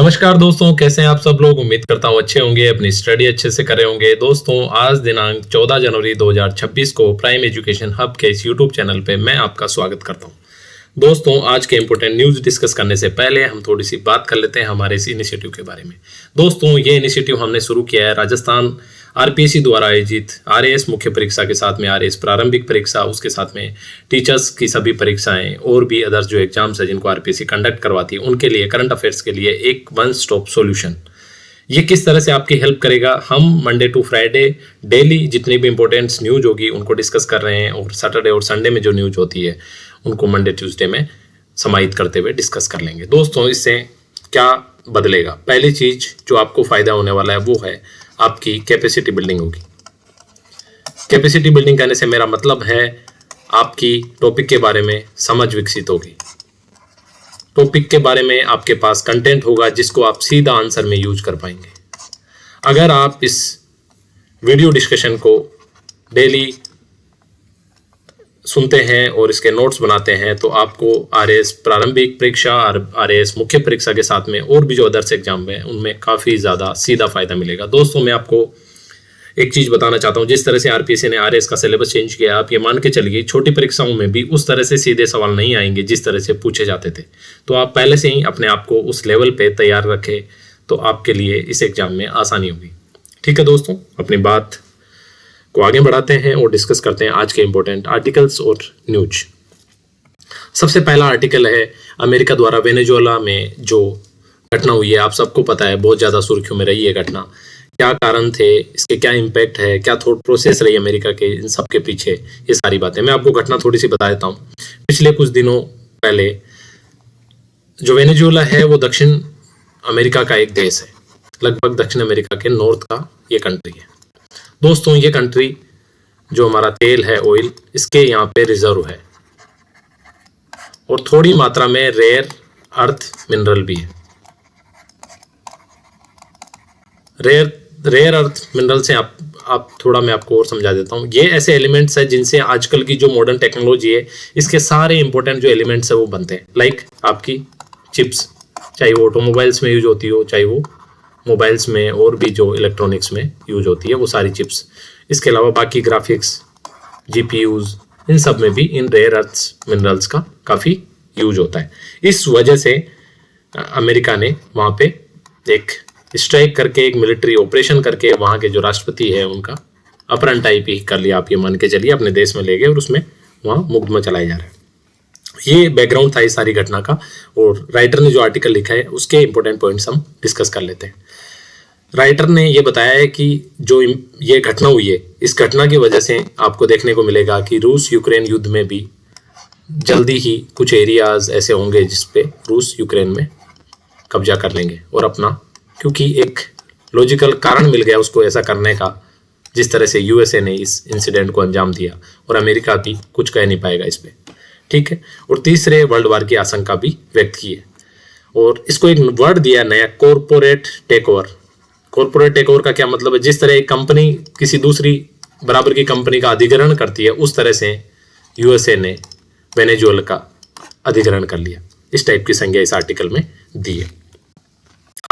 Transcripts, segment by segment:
नमस्कार दोस्तों, कैसे हैं आप सब लोग। उम्मीद करता हूँ अच्छे होंगे, अपनी स्टडी अच्छे से कर रहे होंगे। दोस्तों, आज दिनांक 14 जनवरी 2026 को प्राइम एजुकेशन हब के इस यूट्यूब चैनल पे मैं आपका स्वागत करता हूँ। दोस्तों, आज के इंपॉर्टेंट न्यूज़ डिस्कस करने से पहले हम थोड़ी सी बात कर लेते हैं हमारे इस इनिशिएटिव के बारे में। दोस्तों, ये इनिशिएटिव हमने शुरू किया है राजस्थान आरपीएससी द्वारा आयोजित आरएएस मुख्य परीक्षा के साथ में आरएएस प्रारंभिक परीक्षा, उसके साथ में टीचर्स की सभी परीक्षाएं और भी अदर जो एग्जाम्स है जिनको आरपीएससी कंडक्ट करवाती है उनके लिए, करंट अफेयर्स के लिए एक वन स्टॉप सॉल्यूशन। ये किस तरह से आपकी हेल्प करेगा, हम मंडे टू फ्राइडे डेली जितनी भी इंपॉर्टेंट न्यूज होगी उनको डिस्कस कर रहे हैं, और सैटरडे और संडे में जो न्यूज होती है उनको मंडे ट्यूसडे में समाहित करते हुए डिस्कस कर लेंगे। दोस्तों, इससे क्या बदलेगा? पहली चीज जो आपको फायदा होने वाला है वो है आपकी कैपेसिटी बिल्डिंग होगी। कैपेसिटी बिल्डिंग करने से मेरा मतलब है आपकी टॉपिक के बारे में समझ विकसित होगी। टॉपिक के बारे में आपके पास कंटेंट होगा जिसको आप सीधा आंसर में यूज कर पाएंगे। अगर आप इस वीडियो डिस्कशन को डेली सुनते हैं और इसके नोट्स बनाते हैं तो आपको आरएएस प्रारंभिक परीक्षा और आरएएस मुख्य परीक्षा के साथ में और भी जो अदर्स एग्जाम है उनमें काफ़ी ज़्यादा सीधा फायदा मिलेगा। दोस्तों, मैं आपको एक चीज़ बताना चाहता हूँ, जिस तरह से आरपीएससी ने आरएएस का सिलेबस चेंज किया, आप ये मान के चलिए छोटी परीक्षाओं में भी उस तरह से सीधे सवाल नहीं आएंगे जिस तरह से पूछे जाते थे। तो आप पहले से ही अपने आप को उस लेवल पे तैयार रखें तो आपके लिए इस एग्जाम में आसानी होगी। ठीक है दोस्तों, अपनी बात को आगे बढ़ाते हैं और डिस्कस करते हैं आज के इंपॉर्टेंट आर्टिकल्स और न्यूज। सबसे पहला आर्टिकल है अमेरिका द्वारा वेनेजुएला में जो घटना हुई है। आप सबको पता है बहुत ज़्यादा सुर्खियों में रही है घटना। क्या कारण थे, इसके क्या इम्पैक्ट है, क्या थॉट प्रोसेस रही अमेरिका के इन सब के पीछे, ये सारी बातें मैं आपको घटना थोड़ी सी बता देता हूँ। पिछले कुछ दिनों पहले जो वेनेजुएला है वो दक्षिण अमेरिका का एक देश है, लगभग दक्षिण अमेरिका के नॉर्थ का ये कंट्री है। दोस्तों, ये कंट्री जो हमारा तेल है, ऑयल, इसके यहाँ पे रिजर्व है और थोड़ी मात्रा में रेयर अर्थ मिनरल भी है। रेयर अर्थ मिनरल से आप थोड़ा मैं आपको और समझा देता हूँ। ये ऐसे एलिमेंट्स हैं जिनसे आजकल की जो मॉडर्न टेक्नोलॉजी है इसके सारे इंपॉर्टेंट जो एलिमेंट्स है वो बनते हैं। लाइक आपकी चिप्स, चाहे वो ऑटोमोबाइल्स में यूज होती हो, चाहे वो मोबाइल्स में और भी जो इलेक्ट्रॉनिक्स में यूज होती है वो सारी चिप्स। इसके अलावा बाकी ग्राफिक्स, जीपीयूज, इन सब में भी इन रेयर अर्थ मिनरल्स का काफ़ी यूज होता है। इस वजह से अमेरिका ने वहाँ पे एक स्ट्राइक करके, एक मिलिट्री ऑपरेशन करके वहाँ के जो राष्ट्रपति है उनका अपहरण टाइप ही कर लिया, आप ये मान के चलिए, अपने देश में ले गए और उसमें वहाँ मुकदमा चलाया जा रहा है। ये बैकग्राउंड था इस सारी घटना का, और राइटर ने जो आर्टिकल लिखा है उसके इंपॉर्टेंट पॉइंट्स हम डिस्कस कर लेते हैं। राइटर ने ये बताया है कि जो ये घटना हुई है, इस घटना की वजह से आपको देखने को मिलेगा कि रूस यूक्रेन युद्ध में भी जल्दी ही कुछ एरियाज ऐसे होंगे जिस पे रूस यूक्रेन में कब्जा कर लेंगे और अपना, क्योंकि एक लॉजिकल कारण मिल गया उसको ऐसा करने का, जिस तरह से यूएसए ने इस इंसिडेंट को अंजाम दिया, और अमेरिका भी कुछ कह नहीं पाएगा इस पे। ठीक है, और तीसरे वर्ल्ड वार की आशंका भी व्यक्त की है, और इसको एक वर्ड दिया नया, कॉरपोरेट टेकओवर। कॉरपोरेट टेकओवर का क्या मतलब है? जिस तरह एक कंपनी किसी दूसरी बराबर की कंपनी का अधिग्रहण करती है, उस तरह से यूएसए ने वेनेजुएला का अधिग्रहण कर लिया। इस टाइप की संज्ञा इस आर्टिकल में दी है।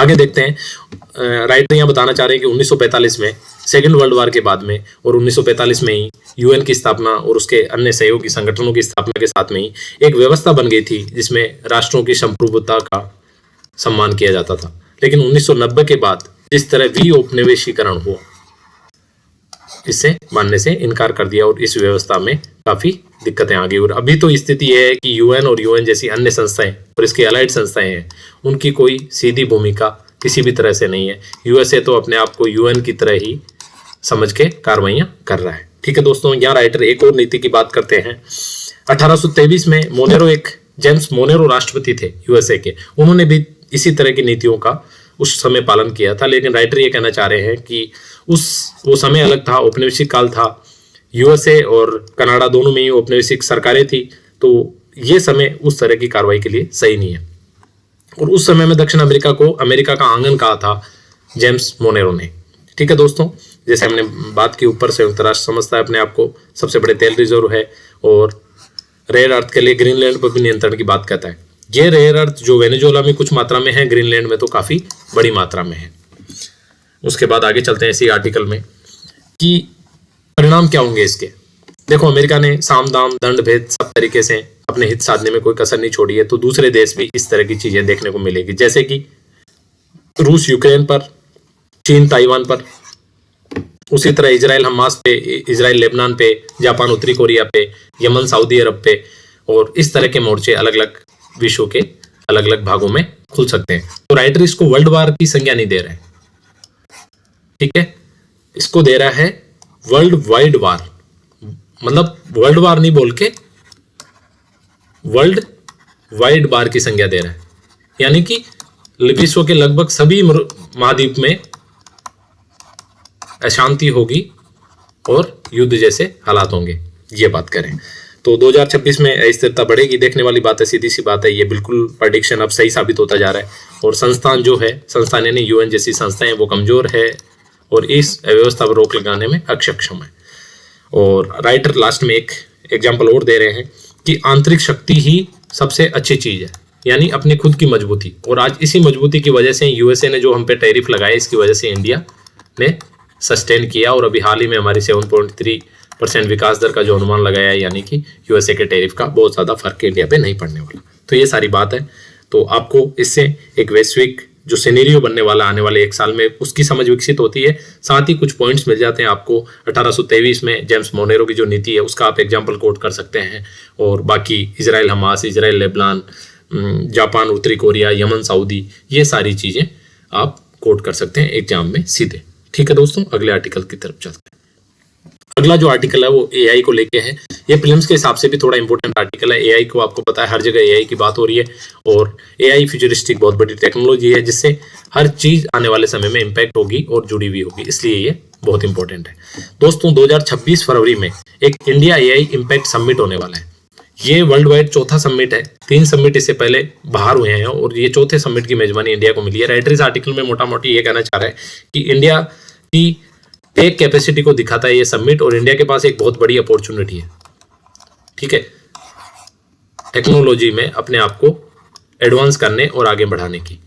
आगे देखते हैं। राइटर यहाँ बताना चाह रहे हैं कि 1945 में, सेकेंड वर्ल्ड वार के बाद में, और 1945 में ही यूएन की स्थापना और उसके अन्य सहयोगी संगठनों की स्थापना के साथ में ही एक व्यवस्था बन गई थी जिसमें राष्ट्रों की संप्रभुता का सम्मान किया जाता था। लेकिन 1990 के बाद जिस तरह विऔपनिवेशीकरण हुआ, इसे मानने से इनकार कर दिया और इस व्यवस्था में काफी दिक्कतें आ गई। और अभी तो स्थिति यह है कि यूएन और यूएन जैसी अन्य संस्थाएं और इसकी अलाइड संस्थाएं हैं, उनकी कोई सीधी भूमिका किसी भी तरह से नहीं है। यूएसए तो अपने आप को यूएन की तरह ही समझ के कार्रवाइयां कर रहा है। ठीक है दोस्तों, यहाँ राइटर एक और नीति की बात करते हैं। 1823 में मोनेरो, एक जेम्स मोनेरो राष्ट्रपति थे यूएसए के, उन्होंने भी इसी तरह की नीतियों का उस समय पालन किया था। लेकिन राइटर ये कहना चाह रहे हैं कि वो समय अलग था, औपनिवेशिक काल था। यूएसए और कनाडा दोनों में ही औपनिवेशिक सरकारें थी, तो ये समय उस तरह की कार्रवाई के लिए सही नहीं है। और उस समय में दक्षिण अमेरिका को अमेरिका का आंगन कहा था जेम्स मोनेरो ने। ठीक है दोस्तों, जैसे हमने बात की, ऊपर संयुक्त राष्ट्र समझता है अपने आप को सबसे बड़े तेल रिजर्व है, और रेयर अर्थ के लिए ग्रीनलैंड पर भी नियंत्रण की बात कहता है। ये रेयर अर्थ जो वेनेजुएला में कुछ मात्रा में है, ग्रीनलैंड में तो काफी बड़ी मात्रा में है। उसके बाद आगे चलते हैं इसी आर्टिकल में कि परिणाम क्या होंगे इसके। देखो, अमेरिका ने साम दाम दंड भेद सब तरीके से अपने हित साधने में कोई कसर नहीं छोड़ी है, तो दूसरे देश भी इस तरह की चीजें देखने को मिलेगी, जैसे कि रूस यूक्रेन पर, चीन ताइवान पर, उसी तरह इजराइल हमास पे, इजराइल लेबनान पे, जापान उत्तरी कोरिया पे, यमन सऊदी अरब पे, और इस तरह के मोर्चे अलग अलग विश्व के अलग अलग भागों में खुल सकते हैं। तो राइटर इसको वर्ल्ड वार की संज्ञा नहीं दे रहे हैं, ठीक है, इसको दे रहा है वर्ल्ड वाइड वार, मतलब वर्ल्ड वार नहीं बोल के वर्ल्ड वाइड वार की संज्ञा दे रहा है, यानी कि विश्व के लगभग सभी महाद्वीप में अशांति होगी और युद्ध जैसे हालात होंगे, ये बात करें तो 2026 में अस्थिरता बढ़ेगी। देखने वाली बात है, सीधी सी बात है, ये बिल्कुल प्रेडिक्शन अब सही साबित होता जा रहा है। और संस्थान जो है, संस्थान यानी यूएन जैसी संस्थाएं, वो कमजोर है और इस अव्यवस्था पर रोक लगाने में अक्षम है। और राइटर लास्ट में एक एग्जाम्पल और दे रहे हैं कि आंतरिक शक्ति ही सबसे अच्छी चीज है, यानी अपनी खुद की मजबूती। और आज इसी मजबूती की वजह से यूएसए ने जो हम पे टैरिफ लगाए, इसकी वजह से इंडिया ने सस्टेन किया, और अभी हाल ही में हमारी 7.3% विकास दर का जो अनुमान लगाया है, यानी कि यूएसए के टैरिफ का बहुत ज़्यादा फर्क इंडिया पे नहीं पड़ने वाला। तो ये सारी बात है। तो आपको इससे एक वैश्विक जो सिनेरियो बनने वाला आने वाले एक साल में, उसकी समझ विकसित होती है। साथ ही कुछ पॉइंट्स मिल जाते हैं आपको। 1823 में जेम्स मोनेरो की जो नीति है, उसका आप एग्जाम्पल कोट कर सकते हैं। और बाकी Israel Hamas, Israel Lebanon, Japan उत्तरी कोरिया, यमन सऊदी, ये सारी चीज़ें आप कोट कर सकते हैं एग्जाम में सीधे। ठीक है दोस्तों, अगले आर्टिकल की तरफ चलते हैं। अगला जो आर्टिकल है वो एआई को लेके है। ये फिल्म्स के हिसाब से भी थोड़ा इंपॉर्टेंट आर्टिकल है। एआई को आपको पता है, हर जगह एआई की बात हो रही है, और एआई फ्यूचरिस्टिक बहुत बड़ी टेक्नोलॉजी है, जिससे हर चीज आने वाले समय में इम्पैक्ट होगी और जुड़ी हुई होगी, इसलिए ये बहुत इंपॉर्टेंट है। दोस्तों 2026 फरवरी में एक इंडिया एआई इम्पैक्ट समिट होने वाला है। ये वर्ल्ड वाइड चौथा समिट है। 3 समिट इससे पहले बाहर हुए हैं और ये चौथे समिट की मेजबानी इंडिया को मिली है। राइटर इस आर्टिकल में मोटा मोटी ये कहना चाह रहा है कि इंडिया की एक कैपेसिटी को दिखाता है ये समिट, और इंडिया के पास एक बहुत बड़ी अपॉर्चुनिटी है, ठीक है, टेक्नोलॉजी में अपने आप को एडवांस करने और आगे बढ़ाने की।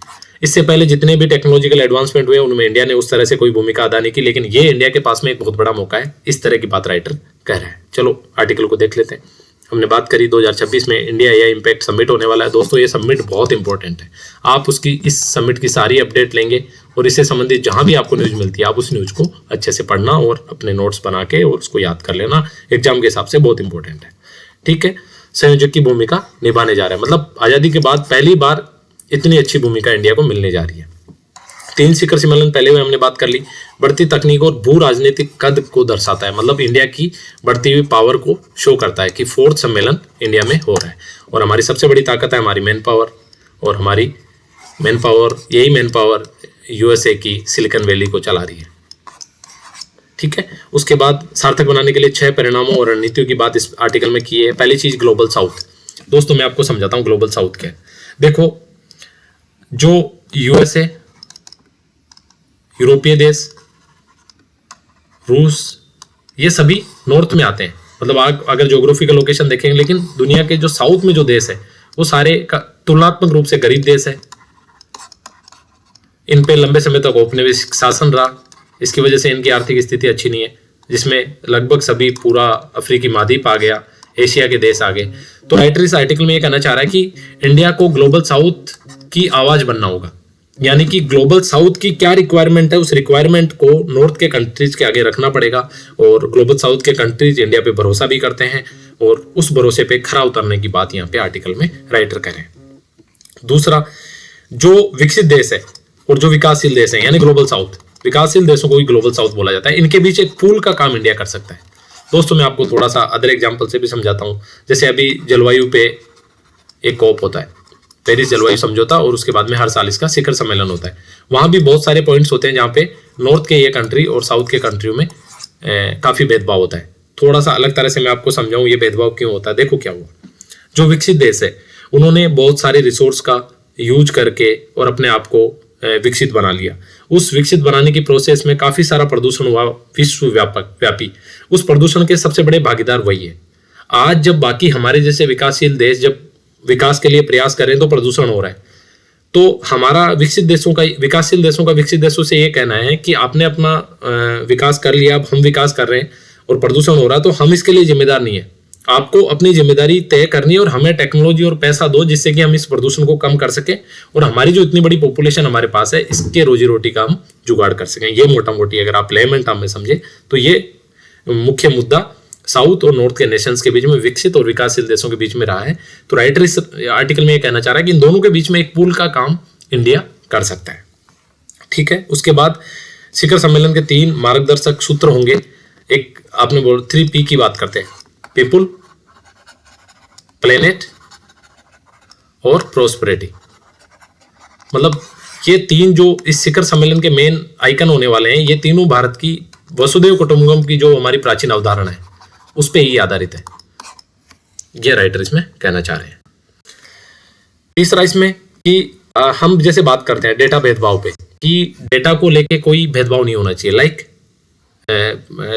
इससे पहले जितने भी टेक्नोलॉजिकल एडवांसमेंट हुए उनमें इंडिया ने उस तरह से कोई भूमिका अदा नहीं की, लेकिन ये इंडिया के पास में एक बहुत बड़ा मौका है, इस तरह की बात राइटर कह रहा है। चलो आर्टिकल को देख लेते हैं। हमने बात करी 2026 में इंडिया एआई इम्पैक्ट समिट होने वाला है। दोस्तों ये समिट बहुत इंपॉर्टेंट है। आप उसकी इस समिट की सारी अपडेट लेंगे, और इससे संबंधित जहां भी आपको न्यूज मिलती है आप उस न्यूज को अच्छे से पढ़ना और अपने नोट्स बना के और उसको याद कर लेना। एग्जाम के हिसाब से बहुत इंपॉर्टेंट है, ठीक है। संयोजक की भूमिका निभाने जा रहा है, मतलब आजादी के बाद पहली बार इतनी अच्छी भूमिका इंडिया को मिलने जा रही है। 3 शिखर सम्मेलन पहले हुए, हमने बात कर ली। बढ़ती तकनीक और भू राजनीतिक कद को दर्शाता है, मतलब इंडिया की बढ़ती हुई पावर को शो करता है कि 4th सम्मेलन इंडिया में हो रहा है। और हमारी सबसे बड़ी ताकत है हमारी मैन पावर, और हमारी मैन पावर, यही मैन पावर यूएसए की सिलिकॉन वैली को चला रही है, ठीक है। उसके बाद सार्थक बनाने के लिए 6 परिणामों और रणनीतियों की बात इस आर्टिकल में की है। पहली चीज ग्लोबल साउथ। दोस्तों मैं आपको समझाता हूं ग्लोबल साउथ क्या है। देखो, जो यूएसए, यूरोपीय देश, रूस, ये सभी नॉर्थ में आते हैं, मतलब अगर ज्योग्राफिकल लोकेशन देखेंगे। लेकिन दुनिया के जो साउथ में जो देश है वो सारे तुलनात्मक रूप से गरीब देश है। इन पे लंबे समय तक औपनिवेशिक शासन रहा, इसकी वजह से इनकी आर्थिक स्थिति अच्छी नहीं है, जिसमें लगभग सभी पूरा अफ्रीकी महाद्वीप आ गया, एशिया के देश आ गए। तो राइटर इस आर्टिकल में ये कहना चाह रहा है कि इंडिया को ग्लोबल साउथ की आवाज बनना होगा, यानी कि ग्लोबल साउथ की क्या रिक्वायरमेंट है, उस रिक्वायरमेंट को नॉर्थ के कंट्रीज के आगे रखना पड़ेगा। और ग्लोबल साउथ के कंट्रीज इंडिया पे भरोसा भी करते हैं, और उस भरोसे पे खरा उतरने की बात यहाँ पे आर्टिकल में राइटर करें। दूसरा, जो विकसित देश है और जो विकासशील देश है, यानी ग्लोबल साउथ, विकासशील देशों को भी ग्लोबल साउथ बोला जाता है। इनके बीच एक पुल का काम इंडिया कर सकता है। दोस्तों मैं आपको थोड़ा सा अदर एग्जाम्पल से भी समझाता हूँ। जैसे अभी जलवायु पे एक कॉप होता है, पेरिस जलवायु समझौता, और उसके बाद में हर साल इसका शिखर सम्मेलन होता है। वहां भी बहुत सारे पॉइंट्स होते हैं जहाँ पे नॉर्थ के ये कंट्री और साउथ के कंट्रियों में काफी भेदभाव होता है। थोड़ा सा अलग तरह से मैं आपको समझाऊं ये भेदभाव क्यों होता है। देखो क्या हुआ, जो विकसित देश है उन्होंने बहुत सारे रिसोर्स का यूज करके और अपने आप को विकसित बना लिया। उस विकसित बनाने की प्रोसेस में काफी सारा प्रदूषण हुआ, विश्व व्यापी। उस प्रदूषण के सबसे बड़े भागीदार वही है। आज जब बाकी हमारे जैसे विकासशील देश जब विकास के लिए प्रयास कर रहे हैं तो प्रदूषण हो रहा है। तो हमारा विकसित देशों का, विकासशील देशों का विकसित देशों से ये कहना है कि आपने अपना विकास कर लिया, अब हम विकास कर रहे हैं और प्रदूषण हो रहा है, तो हम इसके लिए जिम्मेदार नहीं है। आपको अपनी जिम्मेदारी तय करनी है और हमें टेक्नोलॉजी और पैसा दो जिससे कि हम इस प्रदूषण को कम कर सकें और हमारी जो इतनी बड़ी पॉपुलेशन हमारे पास है इसके रोजी रोटी का हम जुगाड़ कर सकें। ये मोटा मोटी अगर आप लेमन टर्म में समझे तो ये मुख्य मुद्दा साउथ और नॉर्थ के नेशंस के बीच में, विकसित और विकासशील देशों के बीच में रहा है। तो राइटर इस आर्टिकल में ये कहना चाह रहा है कि इन दोनों के बीच में एक पुल का काम इंडिया कर सकता है। ठीक है, उसके बाद शिखर सम्मेलन के 3 मार्गदर्शक सूत्र होंगे। एक आपने बोल 3P की बात करते हैं, पीपुल, प्लेनेट और प्रोस्पेरिटी। मतलब ये 3 जो इस शिखर सम्मेलन के मेन आइकन होने वाले हैं, ये तीनों भारत की वसुधैव कुटुंबकम की जो हमारी प्राचीन अवधारणा है उस पे ही आधारित है। ये राइटर इसमें कहना चाह रहे हैं। तीसरा इसमें कि हम जैसे बात करते हैं डेटा भेदभाव पे, कि डेटा को लेके कोई भेदभाव नहीं होना चाहिए, लाइक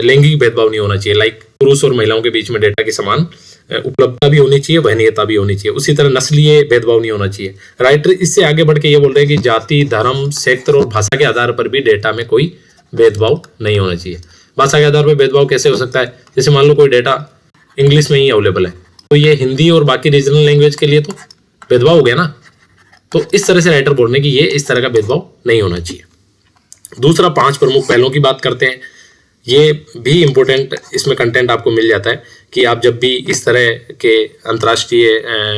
लैंगिक भेदभाव नहीं होना चाहिए, लाइक पुरुष और महिलाओं के बीच में डेटा की समान उपलब्धता भी होनी चाहिए, वहनीयता भी होनी चाहिए। उसी तरह नस्लीय भेदभाव नहीं होना चाहिए। राइटर इससे आगे बढ़ के ये बोल रहे हैं कि जाति, धर्म, क्षेत्र और भाषा के आधार पर भी डेटा में कोई भेदभाव नहीं होना चाहिए। भाषा के आधार पर भेदभाव कैसे हो सकता है? जैसे मान लो कोई डेटा इंग्लिश में ही अवेलेबल है तो ये हिंदी और बाकी रीजनल लैंग्वेज के लिए तो भेदभाव हो गया ना। तो इस तरह से राइटर बोल रहे हैं कि ये इस तरह का भेदभाव नहीं होना चाहिए। दूसरा, 5 प्रमुख पहलों की बात करते हैं। ये भी इंपॉर्टेंट इसमें कंटेंट आपको मिल जाता है कि आप जब भी इस तरह के अंतर्राष्ट्रीय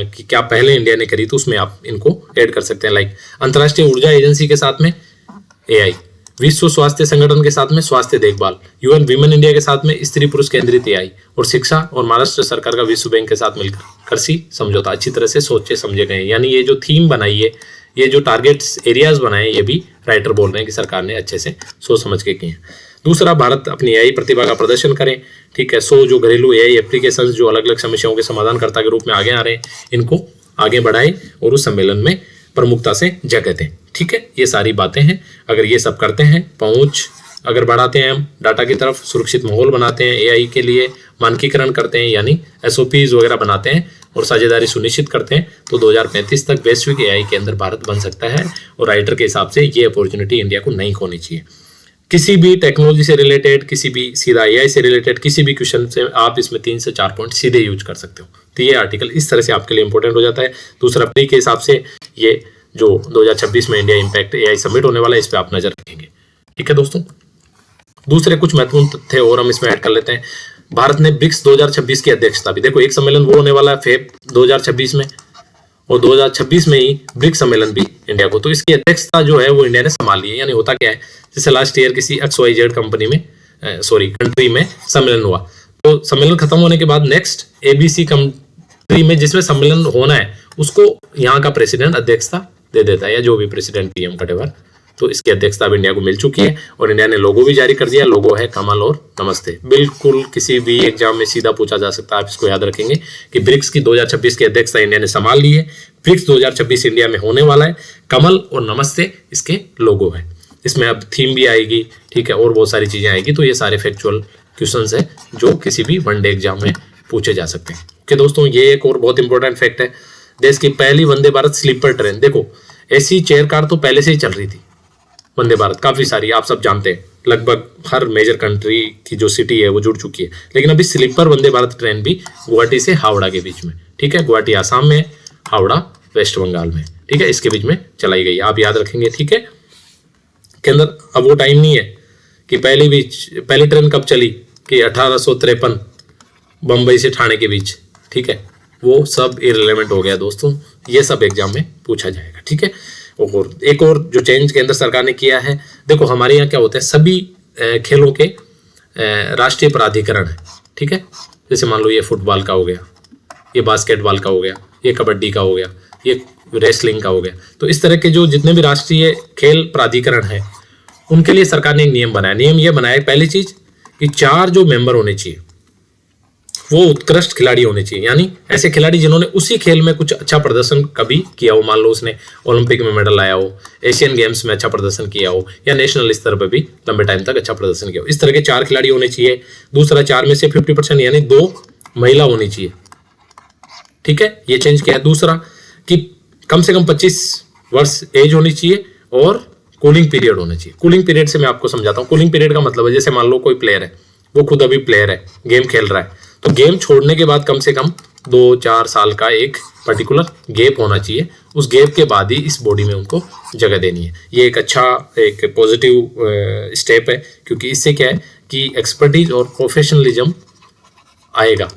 की क्या पहले इंडिया ने करी तो उसमें आप इनको ऐड कर सकते हैं। लाइक अंतर्राष्ट्रीय ऊर्जा एजेंसी के साथ में AI, विश्व स्वास्थ्य संगठन के साथ में स्वास्थ्य देखभाल, UN विमेन इंडिया के साथ में स्त्री पुरुष केंद्रित AI और शिक्षा, और महाराष्ट्र सरकार का विश्व बैंक के साथ मिलकर कृषि समझौता अच्छी तरह से सोचे समझे गए। यानी ये जो थीम बनाई है, ये जो टारगेट्स एरियाज बनाए, ये भी राइटर बोल रहे हैं कि सरकार ने अच्छे से सोच समझ के किए हैं। दूसरा, भारत अपनी AI प्रतिभा का प्रदर्शन करें। ठीक है, 100 जो घरेलू AI एप्लीकेशन जो अलग अलग समस्याओं के समाधानकर्ता के रूप में आगे आ रहे हैं, इनको आगे बढ़ाएं और उस सम्मेलन में प्रमुखता से जगह दें। ठीक है, ये सारी बातें हैं। अगर ये सब करते हैं, पहुंच अगर बढ़ाते हैं, हम डाटा की तरफ सुरक्षित माहौल बनाते हैं, AI के लिए मानकीकरण करते हैं यानी SOPs वगैरह बनाते हैं और साझेदारी सुनिश्चित करते हैं, तो 2035 तक वैश्विक AI के अंदर भारत बन सकता है। और राइटर के हिसाब से ये अपॉर्चुनिटी इंडिया को नहीं खोनी चाहिए। किसी भी टेक्नोलॉजी से रिलेटेड, किसी भी सीधा AI से रिलेटेड किसी भी क्वेश्चन से आप इसमें 3 से 4 पॉइंट सीधे यूज कर सकते हो। तो ये आर्टिकल इस तरह से आपके लिए इंपॉर्टेंट हो जाता है। दूसरा, प्री के हिसाब से ये जो 2026 में इंडिया इम्पैक्ट AI समिट होने वाला है, इस पे आप नजर रखेंगे। ठीक है दोस्तों, दूसरे कुछ महत्वपूर्ण तथ्य और हम इसमें ऐड कर लेते हैं। भारत ने ब्रिक्स 2026 की अध्यक्षता भी, देखो एक सम्मेलन वो होने वाला है फेब 2026 में, और 2026 में ही ब्रिक्स सम्मेलन भी इंडिया को, तो इसकी अध्यक्षता जो है वो इंडिया ने संभाल ली है। यानी होता क्या है, जैसे लास्ट ईयर किसी XYZ कंपनी में कंट्री में सम्मेलन हुआ, तो सम्मेलन खत्म होने के बाद नेक्स्ट ABC कंट्री में जिसमें सम्मेलन होना है उसको यहाँ का प्रेसिडेंट अध्यक्षता दे देता है, या जो भी प्रेसिडेंट PM कटेवर। तो इसकी अध्यक्षता अब इंडिया को मिल चुकी है और इंडिया ने लोगो भी जारी कर दिया। लोगो है कमल और नमस्ते। बिल्कुल किसी भी एग्जाम में सीधा पूछा जा सकता है, आप इसको याद रखेंगे कि ब्रिक्स की 2026 की अध्यक्षता इंडिया ने संभाल ली है। ब्रिक्स 2026 इंडिया में होने वाला है। कमल और नमस्ते इसके लोगो है। इसमें अब थीम भी आएगी, ठीक है, और बहुत सारी चीजें आएगी। तो ये सारे फैक्चुअल क्वेश्चंस है जो किसी भी वनडे एग्जाम में पूछे जा सकते हैं। ओके दोस्तों, ये एक और बहुत इंपॉर्टेंट फैक्ट है। देश की पहली वंदे भारत स्लीपर ट्रेन, देखो ऐसी चेयर कार तो पहले से ही चल रही थी वंदे भारत, काफी सारी आप सब जानते हैं, लगभग हर मेजर कंट्री की जो सिटी है वो जुड़ चुकी है। लेकिन अभी स्लीपर वंदे भारत ट्रेन भी गुवाहाटी से हावड़ा के बीच में, ठीक है, गुवाहाटी आसाम में, हावड़ा वेस्ट बंगाल में, ठीक है, इसके बीच में चलाई गई, आप याद रखेंगे। ठीक है, के अंदर अब वो टाइम नहीं है कि पहली ट्रेन कब चली कि 1853 बंबई से ठाणे के बीच, ठीक है, वो सब इररिलेवेंट हो गया दोस्तों, ये सब एग्जाम में पूछा जाएगा। ठीक है, और एक और जो चेंज केंद्र सरकार ने किया है, देखो हमारे यहाँ क्या होता है, सभी खेलों के राष्ट्रीय प्राधिकरण है, ठीक है, जैसे मान लो ये फुटबॉल का हो गया, ये बास्केटबॉल का हो गया, ये कबड्डी का हो गया, ये रेसलिंग का हो गया। तो इस तरह के जो जितने भी राष्ट्रीय खेल प्राधिकरण है उनके लिए सरकार ने एक नियम बनाया। नियम ये बनाया, पहली चीज कि 4 जो मेंबर होने चाहिए वो उत्कृष्ट खिलाड़ी होने चाहिए, यानी ऐसे खिलाड़ी जिन्होंने उसी खेल में कुछ अच्छा प्रदर्शन कभी किया हो, मान लो उसने ओलंपिक में मेडल लाया हो, एशियन गेम्स में अच्छा प्रदर्शन किया हो, या नेशनल स्तर पर भी लंबे टाइम तक अच्छा प्रदर्शन किया हो। इस तरह के 4 खिलाड़ी होने चाहिए। दूसरा, 4 में से 50% यानी 2 महिला होनी चाहिए, ठीक है, ये चेंज किया है। दूसरा कि कम से कम 25 वर्ष एज होनी चाहिए और कूलिंग पीरियड होना चाहिए। कूलिंग पीरियड से मैं आपको समझाता हूँ। कूलिंग पीरियड का मतलब है जैसे मान लो कोई प्लेयर है, वो खुद अभी प्लेयर है, गेम खेल रहा है, तो गेम छोड़ने के बाद कम से कम 2-4 साल का एक पर्टिकुलर गैप होना चाहिए। उस गैप के बाद ही इस बॉडी में उनको जगह देनी है। ये एक अच्छा एक पॉजिटिव स्टेप है, क्योंकि इससे क्या है कि एक्सपर्टीज और प्रोफेशनलिज्म आएगा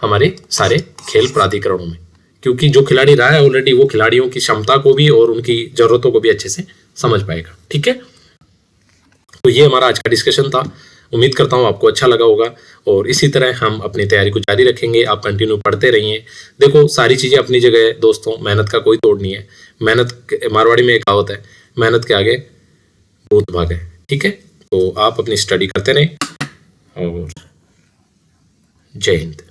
हमारे सारे खेल प्राधिकरणों में, क्योंकि जो खिलाड़ी रहा है ऑलरेडी वो खिलाड़ियों की क्षमता को भी और उनकी जरूरतों को भी अच्छे से समझ पाएगा। ठीक है, तो ये हमारा आज का डिस्कशन था। उम्मीद करता हूँ आपको अच्छा लगा होगा और इसी तरह हम अपनी तैयारी को जारी रखेंगे। आप कंटिन्यू पढ़ते रहिए। देखो सारी चीज़ें अपनी जगह है दोस्तों, मेहनत का कोई तोड़ नहीं है। मेहनत, मारवाड़ी में एक कहावत है, मेहनत के आगे भूत भागे। ठीक है, तो आप अपनी स्टडी करते रहें और जय हिंद।